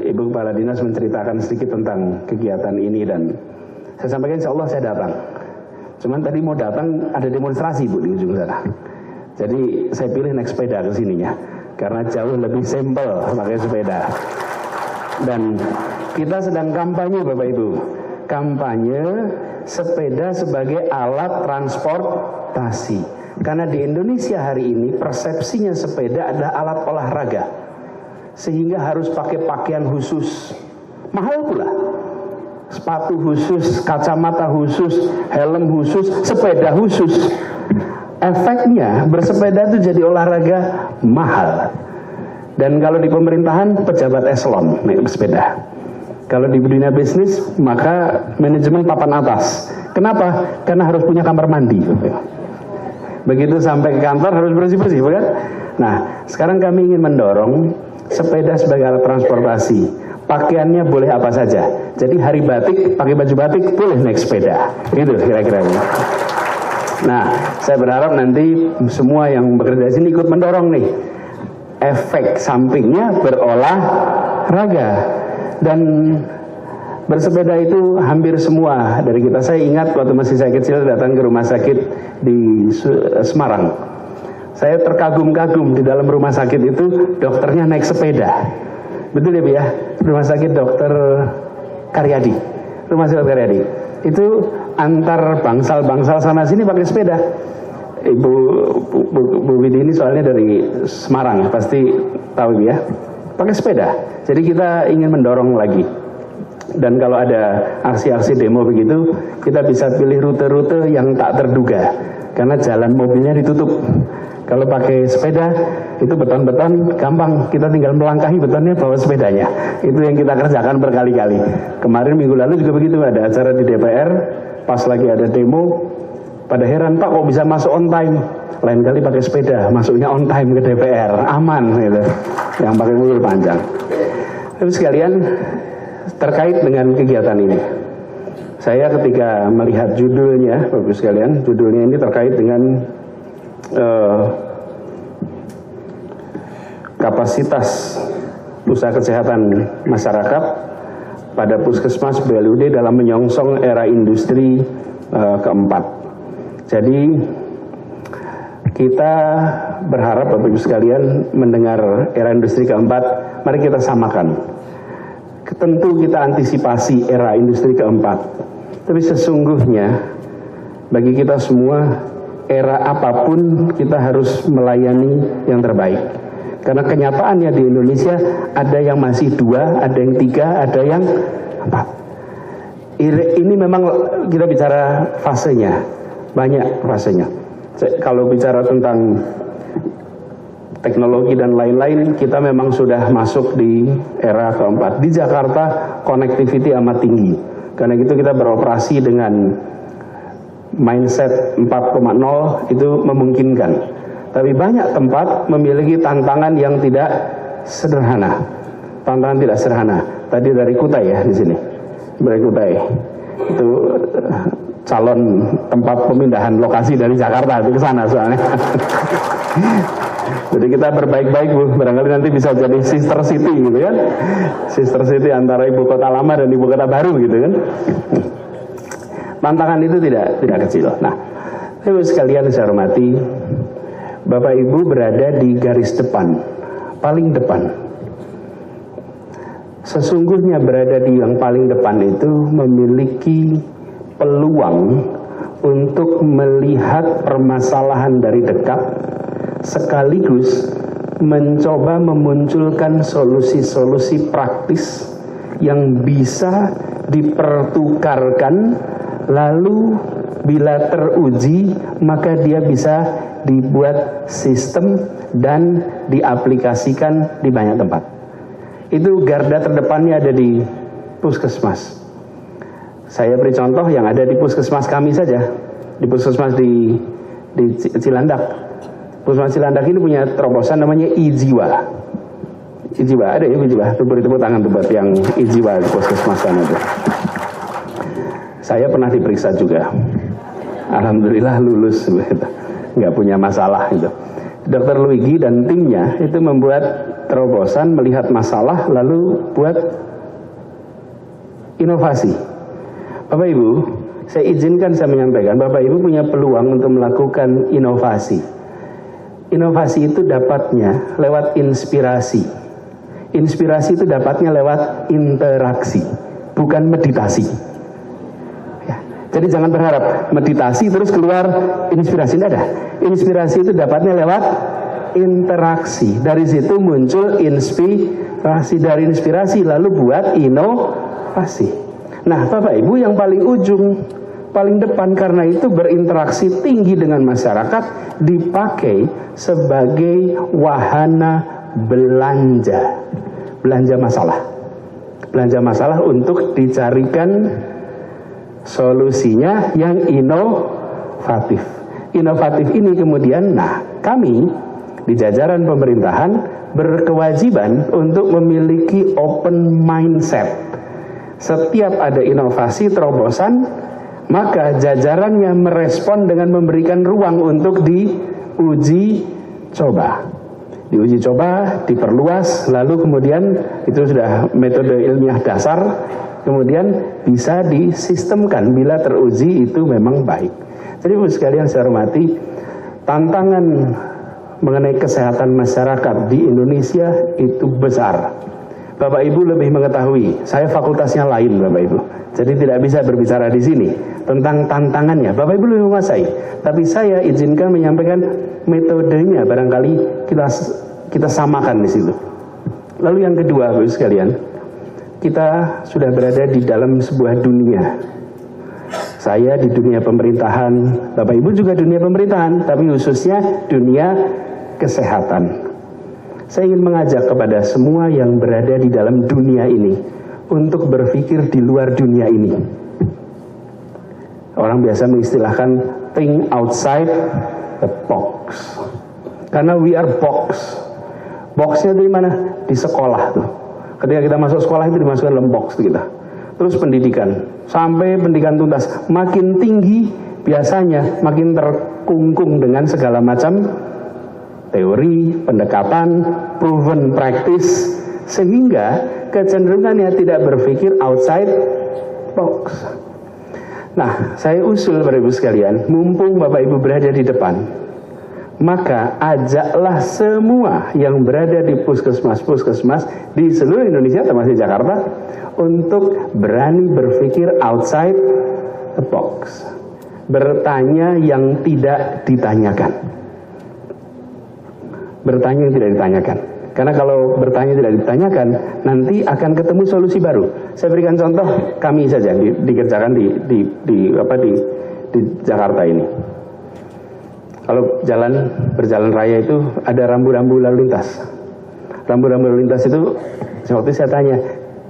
Ibu Kepala Dinas menceritakan sedikit tentang kegiatan ini dan saya sampaikan insya Allah saya datang. Cuman tadi mau datang ada demonstrasi Bu di ujung sana. Jadi saya pilih naik sepeda ke sininya karena jauh lebih simpel pakai sepeda. Dan kita sedang kampanye Bapak Ibu. Kampanye sepeda sebagai alat transportasi. Karena di Indonesia hari ini persepsinya sepeda adalah alat olahraga. Sehingga harus pakai pakaian khusus. Mahal pula. Sepatu khusus, kacamata khusus, helm khusus, sepeda khusus. Efeknya bersepeda itu jadi olahraga mahal. Dan kalau di pemerintahan pejabat eselon naik sepeda. Kalau di dunia bisnis maka manajemen papan atas. Kenapa? Karena harus punya kamar mandi. Begitu sampai ke kantor harus bersih-bersih, bukan? Nah, sekarang kami ingin mendorong sepeda sebagai alat transportasi. Pakaiannya boleh apa saja. Jadi hari batik, pakai baju batik boleh naik sepeda. Gitu kira-kira. Nah, saya berharap nanti semua yang bekerja di sini ikut mendorong nih. Efek sampingnya berolahraga. Dan bersepeda itu hampir semua dari kita. Saya ingat waktu masih saya kecil datang ke rumah sakit di Semarang. Saya terkagum-kagum di dalam rumah sakit itu dokternya naik sepeda. Betul ya Bu ya? Rumah sakit Dokter Karyadi. Rumah sakit Karyadi. Itu antar bangsal-bangsal sana sini pakai sepeda. Bu Widi ini soalnya dari Semarang, pasti tahu ya. Pakai sepeda. Jadi kita ingin mendorong lagi. Dan kalau ada aksi-aksi demo begitu, kita bisa pilih rute-rute yang tak terduga. Karena jalan mobilnya ditutup. Kalau pakai sepeda, itu beton-beton gampang. Kita tinggal melangkahi betonnya, bawa sepedanya. Itu yang kita kerjakan berkali-kali. Kemarin minggu lalu juga begitu, ada acara di DPR. Pas lagi ada demo, pada heran, Pak kok bisa masuk on time? Lain kali pakai sepeda, masuknya on time ke DPR. Aman gitu. Yang pakai mobil panjang. Terus sekalian, terkait dengan kegiatan ini. Saya ketika melihat judulnya, Bapak sekalian, judulnya ini terkait dengan kapasitas usaha kesehatan masyarakat pada Puskesmas BLUD dalam menyongsong era industri keempat. Jadi kita berharap Bapak Ibu sekalian mendengar era industri keempat, mari kita samakan. Tentu kita antisipasi era industri keempat, tapi sesungguhnya bagi kita semua era apapun kita harus melayani yang terbaik. Karena kenyataannya di Indonesia ada yang masih 2, ada yang 3, ada yang 4. Ini memang kita bicara fasenya, banyak fasenya. Kalau bicara tentang teknologi dan lain-lain, kita memang sudah masuk di era keempat. Di Jakarta connectivity amat tinggi. Karena itu kita beroperasi dengan mindset 4.0 itu memungkinkan. Tapi banyak tempat memiliki tantangan yang tidak sederhana. Tantangan tidak sederhana. Tadi dari Kutai ya di sini. Dari Kutai. Itu calon tempat pemindahan lokasi dari Jakarta itu ke sana soalnya. Jadi kita berbaik-baik Bu, barangkali nanti bisa jadi sister city gitu kan. Sister city antara ibu kota lama dan ibu kota baru gitu kan. Tantangan itu tidak kecil. Nah, Ibu sekalian saya hormati, Bapak Ibu berada di garis depan, paling depan. Sesungguhnya berada di yang paling depan itu memiliki peluang untuk melihat permasalahan dari dekat, sekaligus mencoba memunculkan solusi-solusi praktis yang bisa dipertukarkan. Lalu bila teruji maka dia bisa dibuat sistem dan diaplikasikan di banyak tempat. Itu garda terdepannya ada di puskesmas. Saya beri contoh yang ada di puskesmas kami saja. Di puskesmas di Cilandak. Puskesmas Cilandak ini punya terobosan namanya iJiwa. iJiwa, ada ya iJiwa? Beri tepuk tangan tuh buat yang iJiwa di puskesmas sana itu. Saya pernah diperiksa juga, alhamdulillah lulus, nggak punya masalah gitu. Dr. Luigi dan timnya itu membuat terobosan, melihat masalah, lalu buat inovasi. Bapak Ibu, saya izinkan saya menyampaikan, Bapak Ibu punya peluang untuk melakukan inovasi. Inovasi itu dapatnya lewat inspirasi. Inspirasi itu dapatnya lewat interaksi, bukan meditasi. Ya. Jadi jangan berharap meditasi terus keluar inspirasi, tidak ada. Inspirasi itu dapatnya lewat interaksi. Dari situ muncul inspirasi, dari inspirasi lalu buat inovasi. Nah, Bapak Ibu yang paling ujung, paling depan karena itu berinteraksi tinggi dengan masyarakat, dipakai sebagai wahana belanja masalah. Belanja masalah untuk dicarikan solusinya yang inovatif. Inovatif ini kemudian, kami di jajaran pemerintahan berkewajiban untuk memiliki open mindset. Setiap ada inovasi terobosan, maka jajarannya merespon dengan memberikan ruang untuk diuji coba. Diuji coba, diperluas, lalu kemudian itu sudah metode ilmiah dasar, kemudian bisa disistemkan bila teruji itu memang baik. Jadi Ibu sekalian saya hormati, tantangan mengenai kesehatan masyarakat di Indonesia itu besar. Bapak Ibu lebih mengetahui, saya fakultasnya lain Bapak Ibu, jadi tidak bisa berbicara di sini tentang tantangannya. Bapak Ibu lebih menguasai, tapi saya izinkan menyampaikan metodenya, barangkali kita samakan di situ. Lalu yang kedua Bapak Ibu sekalian, kita sudah berada di dalam sebuah dunia. Saya di dunia pemerintahan, Bapak Ibu juga dunia pemerintahan, tapi khususnya dunia kesehatan. Saya ingin mengajak kepada semua yang berada di dalam dunia ini untuk berpikir di luar dunia ini. Orang biasa mengistilahkan think outside the box. Karena we are box. Boxnya dari mana? Di sekolah tuh. Ketika kita masuk sekolah itu dimasukkan dalam box kita. Terus pendidikan, sampai pendidikan tuntas, makin tinggi biasanya makin terkungkung dengan segala macam teori, pendekatan, proven practice, sehingga kecenderungannya tidak berpikir outside box. Nah, saya usul Bapak Ibu sekalian, mumpung Bapak Ibu berada di depan, maka ajaklah semua yang berada di puskesmas-puskesmas di seluruh Indonesia termasuk Jakarta untuk berani berpikir outside the box. Bertanya yang tidak ditanyakan. Bertanya yang tidak ditanyakan. Karena kalau bertanya tidak ditanyakan, nanti akan ketemu solusi baru. Saya berikan contoh kami saja dikerjakan di Jakarta ini. Kalau berjalan raya itu ada rambu-rambu lalu lintas. Rambu-rambu lalu lintas itu, waktu saya tanya,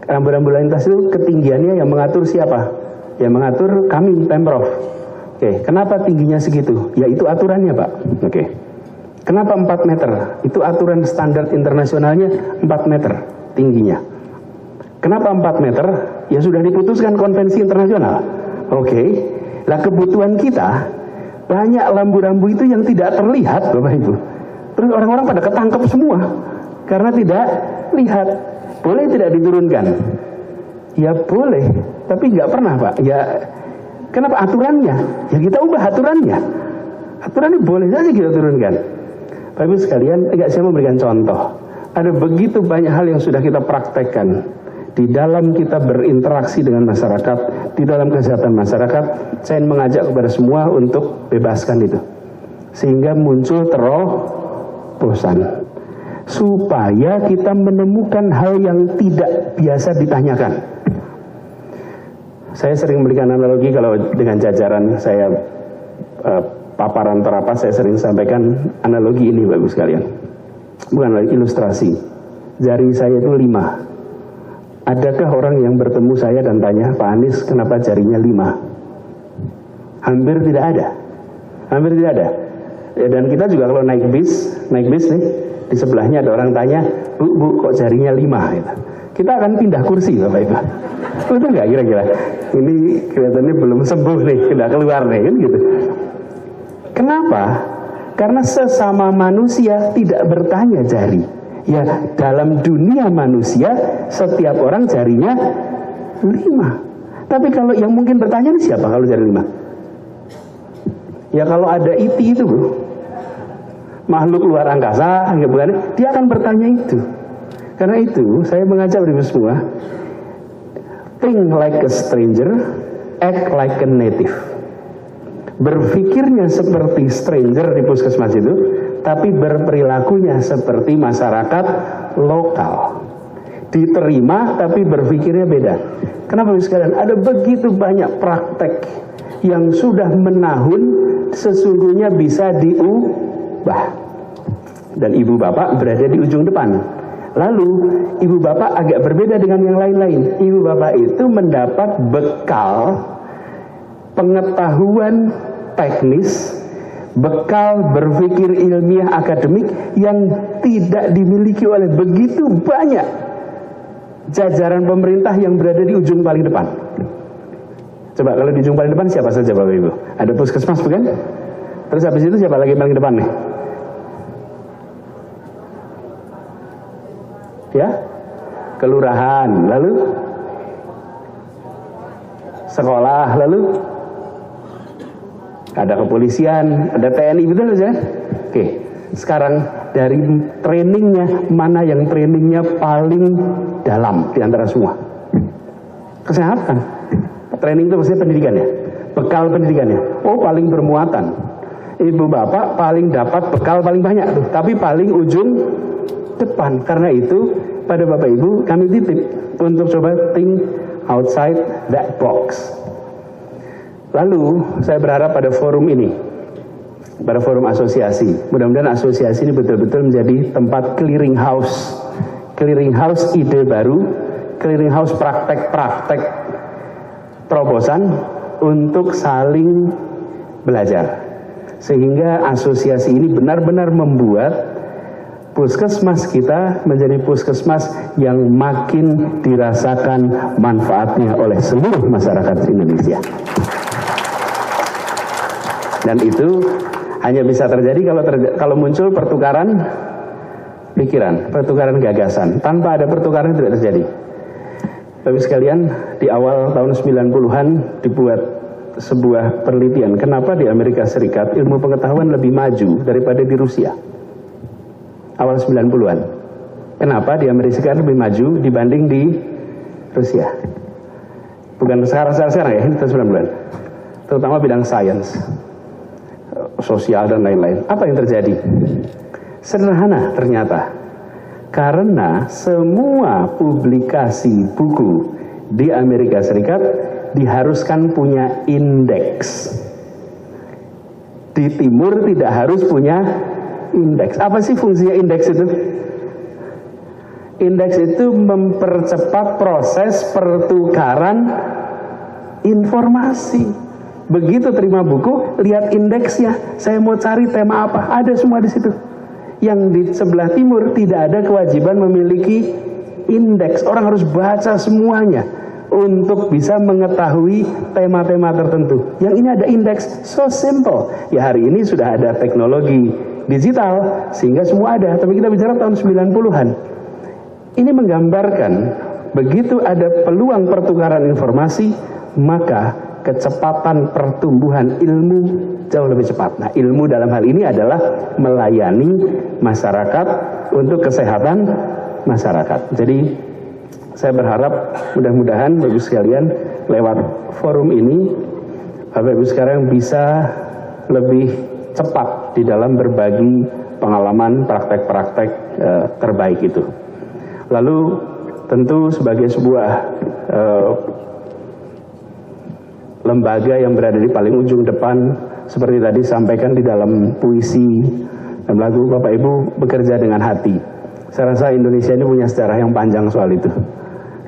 rambu-rambu lalu lintas itu ketinggiannya yang mengatur siapa? Yang mengatur kami, Pemprov. Oke, kenapa tingginya segitu? Ya itu aturannya Pak. Oke. Kenapa 4 meter? Itu aturan standar internasionalnya 4 meter tingginya. Kenapa 4 meter? Ya sudah diputuskan konvensi internasional. Oke. Lah kebutuhan kita, banyak lambu-lambu itu yang tidak terlihat Bapak Ibu. Terus orang-orang pada ketangkep semua. Karena tidak lihat. Boleh tidak diturunkan? Ya boleh. Tapi nggak pernah Pak. Ya kenapa aturannya? Ya kita ubah aturannya. Aturannya boleh saja kita turunkan. Bapak Ibu sekalian, saya memberikan contoh. Ada begitu banyak hal yang sudah kita praktekkan di dalam kita berinteraksi dengan masyarakat, di dalam kesehatan masyarakat. Saya ingin mengajak kepada semua untuk bebaskan itu, sehingga muncul terobosan, supaya kita menemukan hal yang tidak biasa ditanyakan. Saya sering memberikan analogi kalau dengan jajaran saya paparan terapas, saya sering sampaikan analogi ini Bapak Ibu sekalian. Bukan lagi ilustrasi. Jari saya itu 5. Adakah orang yang bertemu saya dan tanya, Pak Anies kenapa jarinya 5? Hampir tidak ada. Hampir tidak ada. Ya, dan kita juga kalau naik bis nih, di sebelahnya ada orang tanya, Bu kok jarinya 5? Gitu. Kita akan pindah kursi Bapak Ibu. Betul nggak kira-kira? Ini kelihatannya belum sembuh nih, tidak keluar nih, kan gitu. Kenapa? Karena sesama manusia tidak bertanya jari. Ya dalam dunia manusia setiap orang jarinya 5. Tapi kalau yang mungkin bertanya ini siapa kalau jari 5? Ya kalau ada IT itu bro, makhluk luar angkasa, ya bukan? Dia akan bertanya itu. Karena itu saya mengajak ibu semua, think like a stranger, act like a native. Berpikirnya seperti stranger di puskesmas itu, tapi berperilakunya seperti masyarakat lokal. Diterima tapi berpikirnya beda. Kenapa sekalian? Ada begitu banyak praktek yang sudah menahun sesungguhnya bisa diubah. Dan ibu bapak berada di ujung depan. Lalu ibu bapak agak berbeda dengan yang lain-lain. Ibu bapak itu mendapat bekal pengetahuan teknis, bekal berpikir ilmiah akademik yang tidak dimiliki oleh begitu banyak jajaran pemerintah yang berada di ujung paling depan. Coba kalau di ujung paling depan siapa saja Bapak Ibu? Ada puskesmas bukan? Terus habis itu siapa lagi paling depan nih? Ya? Kelurahan, lalu sekolah, lalu ada kepolisian, ada TNI, betul saja? Oke, sekarang dari trainingnya, mana yang trainingnya paling dalam di antara semua? Kesehatan. Training itu maksudnya pendidikan ya? Bekal pendidikannya. Oh, paling bermuatan. Ibu bapak paling dapat bekal paling banyak tuh, tapi paling ujung depan. Karena itu pada bapak ibu kami titip untuk coba think outside that box. Lalu saya berharap pada forum ini, pada forum asosiasi, mudah-mudahan asosiasi ini betul-betul menjadi tempat clearing house ide baru, clearing house praktek-praktek terobosan untuk saling belajar. Sehingga asosiasi ini benar-benar membuat puskesmas kita menjadi puskesmas yang makin dirasakan manfaatnya oleh seluruh masyarakat Indonesia. Dan itu hanya bisa terjadi kalau muncul pertukaran pikiran, pertukaran gagasan. Tanpa ada pertukaran tidak terjadi. Tapi sekalian, di awal tahun 90-an dibuat sebuah penelitian. Kenapa di Amerika Serikat ilmu pengetahuan lebih maju daripada di Rusia? Awal 90-an. Kenapa di Amerika Serikat lebih maju dibanding di Rusia? Bukan sekarang ya, ini tahun 90-an. Terutama bidang sains, sosial dan lain-lain. Apa yang terjadi? Sederhana ternyata. Karena semua publikasi buku di Amerika Serikat diharuskan punya indeks. Di timur tidak harus punya indeks. Apa sih fungsinya indeks itu? Indeks itu mempercepat proses pertukaran informasi. Begitu terima buku, lihat indeksnya. Saya mau cari tema apa, ada semua di situ. Yang di sebelah timur tidak ada kewajiban memiliki indeks. Orang harus baca semuanya untuk bisa mengetahui tema-tema tertentu. Yang ini ada indeks, so simple. Ya hari ini sudah ada teknologi digital sehingga semua ada. Tapi kita bicara tahun 90-an. Ini menggambarkan begitu ada peluang pertukaran informasi, maka kecepatan pertumbuhan ilmu jauh lebih cepat. Nah, ilmu dalam hal ini adalah melayani masyarakat untuk kesehatan masyarakat. Jadi saya berharap mudah-mudahan Bapak Ibu sekalian lewat forum ini Bapak Ibu sekarang bisa lebih cepat di dalam berbagi pengalaman praktek-praktek terbaik itu. Lalu tentu sebagai sebuah lembaga yang berada di paling ujung depan, seperti tadi sampaikan di dalam puisi dan lagu, Bapak Ibu bekerja dengan hati. Saya rasa Indonesia ini punya sejarah yang panjang soal itu,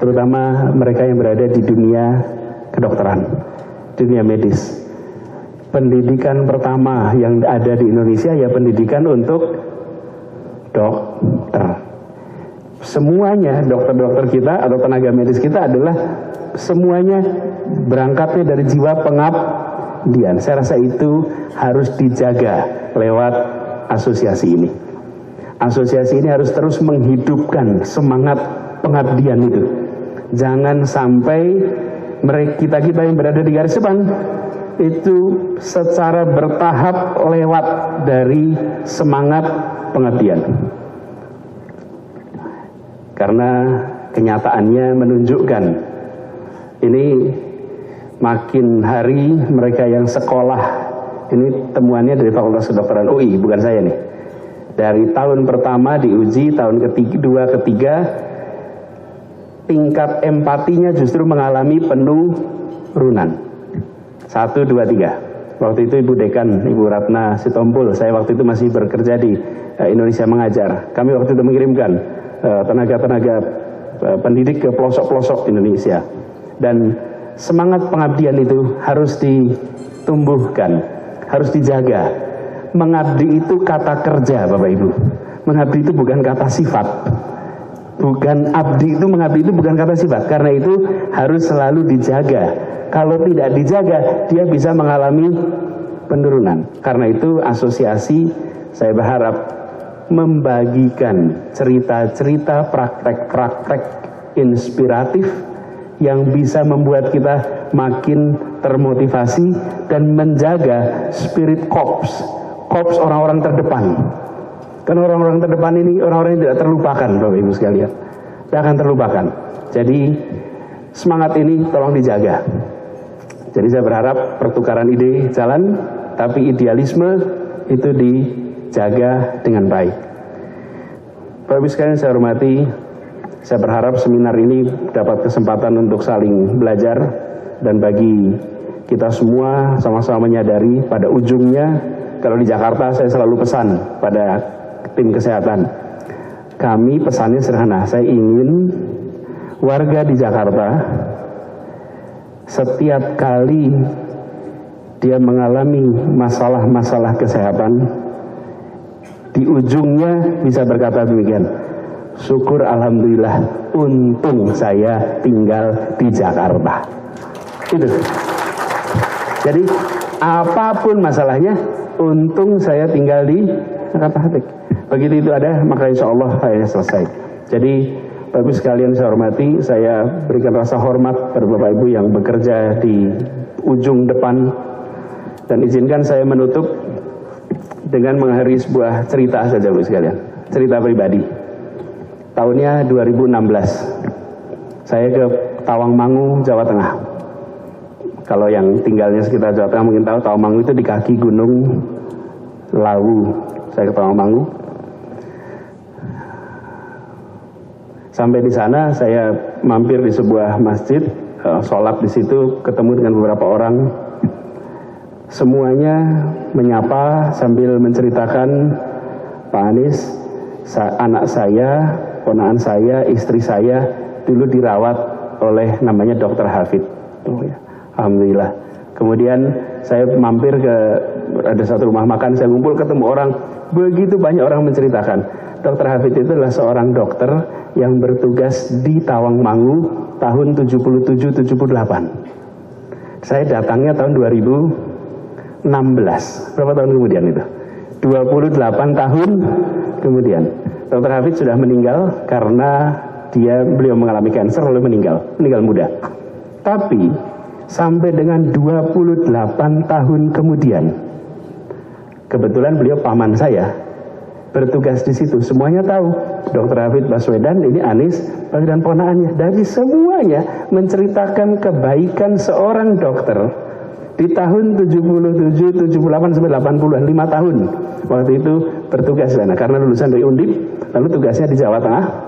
terutama mereka yang berada di dunia kedokteran, dunia medis. Pendidikan pertama yang ada di Indonesia ya pendidikan untuk dokter. Semuanya dokter-dokter kita atau tenaga medis kita adalah semuanya berangkatnya dari jiwa pengabdian. Saya rasa itu harus dijaga lewat asosiasi ini. Asosiasi ini harus terus menghidupkan semangat pengabdian itu. Jangan sampai kita yang berada di garis depan itu secara bertahap lewat dari semangat pengabdian. Karena kenyataannya menunjukkan ini makin hari mereka yang sekolah, ini temuannya dari Fakultas Kedokteran UI, bukan saya nih. Dari tahun pertama diuji, tahun kedua, ketiga, tingkat empatinya justru mengalami penurunan. 1, 2, 3. Waktu itu Ibu Dekan, Ibu Ratna Sitompul, saya waktu itu masih bekerja di Indonesia Mengajar. Kami waktu itu mengirimkan tenaga-tenaga pendidik ke pelosok-pelosok Indonesia. Dan semangat pengabdian itu harus ditumbuhkan, harus dijaga. Mengabdi itu kata kerja, Bapak Ibu. Mengabdi itu bukan kata sifat. Mengabdi itu bukan kata sifat. Karena itu harus selalu dijaga. Kalau tidak dijaga, dia bisa mengalami penurunan. Karena itu asosiasi, saya berharap membagikan cerita-cerita, praktek-praktek inspiratif yang bisa membuat kita makin termotivasi dan menjaga spirit korps orang-orang terdepan. Karena orang-orang terdepan ini orang-orang yang tidak terlupakan, Bapak Ibu sekalian. Tidak akan terlupakan. Jadi semangat ini tolong dijaga. Jadi saya berharap pertukaran ide jalan, tapi idealisme itu dijaga dengan baik. Bapak Ibu sekalian saya hormati, saya berharap seminar ini dapat kesempatan untuk saling belajar, dan bagi kita semua sama-sama menyadari pada ujungnya, kalau di Jakarta saya selalu pesan pada tim kesehatan, kami pesannya sederhana, saya ingin warga di Jakarta setiap kali dia mengalami masalah-masalah kesehatan, di ujungnya bisa berkata demikian, syukur alhamdulillah, untung saya tinggal di Jakarta. Itu. Jadi apapun masalahnya, untung saya tinggal di Jakarta. Begitu itu ada, maka insya Allah saya selesai. Jadi Bapak Ibu sekalian saya hormati, saya berikan rasa hormat pada Bapak Ibu yang bekerja di ujung depan, dan izinkan saya menutup dengan mengakhiri sebuah cerita saja Bapak Ibu sekalian, cerita pribadi. Tahunnya 2016, saya ke Tawangmangu, Jawa Tengah. Kalau yang tinggalnya sekitar Jawa Tengah mungkin tahu, Tawangmangu itu di kaki Gunung Lawu. Saya ke Tawangmangu. Sampai di sana saya mampir di sebuah masjid, sholat di situ, ketemu dengan beberapa orang. Semuanya menyapa sambil menceritakan, Pak Anies, anak saya, ponakan saya, istri saya dulu dirawat oleh namanya Dr. Hafid. Oh ya, alhamdulillah. Kemudian saya mampir ke ada satu rumah makan, saya ngumpul ketemu orang, begitu banyak orang menceritakan. Dr. Hafid itu adalah seorang dokter yang bertugas di Tawangmangu tahun 77-78. Saya datangnya tahun 2016. Berapa tahun kemudian itu? 28 tahun kemudian. Dr. Hafid sudah meninggal karena beliau mengalami kanker lalu meninggal muda. Tapi sampai dengan 28 tahun kemudian, kebetulan beliau paman saya, bertugas di situ. Semuanya tahu Dr. Hafid Baswedan ini Anies dan ponakannya. Dari semuanya menceritakan kebaikan seorang dokter di tahun 77, 78 sampai 80-an, 5 tahun. Waktu itu bertugas di sana karena lulusan dari Undip, lalu tugasnya di Jawa Tengah.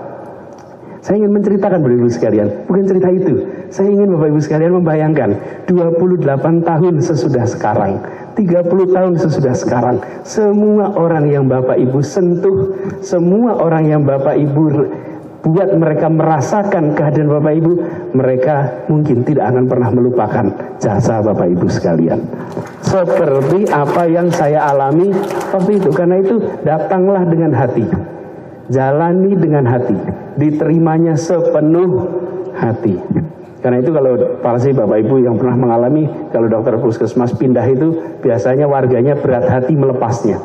Saya ingin menceritakan Bapak Ibu sekalian, bukan cerita itu. Saya ingin Bapak Ibu sekalian membayangkan 28 tahun sesudah sekarang, 30 tahun sesudah sekarang, semua orang yang Bapak Ibu sentuh, semua orang yang Bapak Ibu buat mereka merasakan kehadiran Bapak Ibu, mereka mungkin tidak akan pernah melupakan jasa Bapak Ibu sekalian. Seperti apa yang saya alami waktu itu. Karena itu datanglah dengan hati, jalani dengan hati, diterimanya sepenuh hati. Karena itu kalau pasti Bapak Ibu yang pernah mengalami, kalau dokter puskesmas pindah itu biasanya warganya berat hati melepasnya.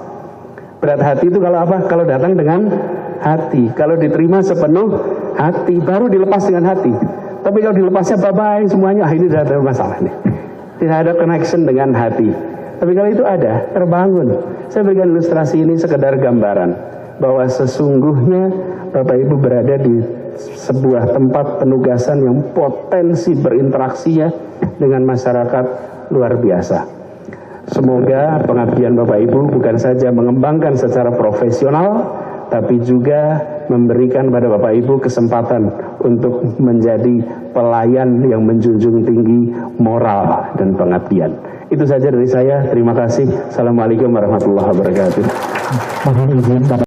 Berat hati itu kalau apa? Kalau datang dengan hati, kalau diterima sepenuh hati, baru dilepas dengan hati. Tapi kalau dilepasnya bye-bye semuanya, ini sudah ada masalah nih. Tidak ada connection dengan hati. Tapi kalau itu ada, terbangun. Saya berikan ilustrasi ini sekedar gambaran bahwa sesungguhnya Bapak Ibu berada di sebuah tempat penugasan yang potensi berinteraksinya dengan masyarakat luar biasa. Semoga pengabdian Bapak Ibu bukan saja mengembangkan secara profesional, tapi juga memberikan pada Bapak Ibu kesempatan untuk menjadi pelayan yang menjunjung tinggi moral dan pengabdian. Itu saja dari saya. Terima kasih. Assalamualaikum warahmatullahi wabarakatuh.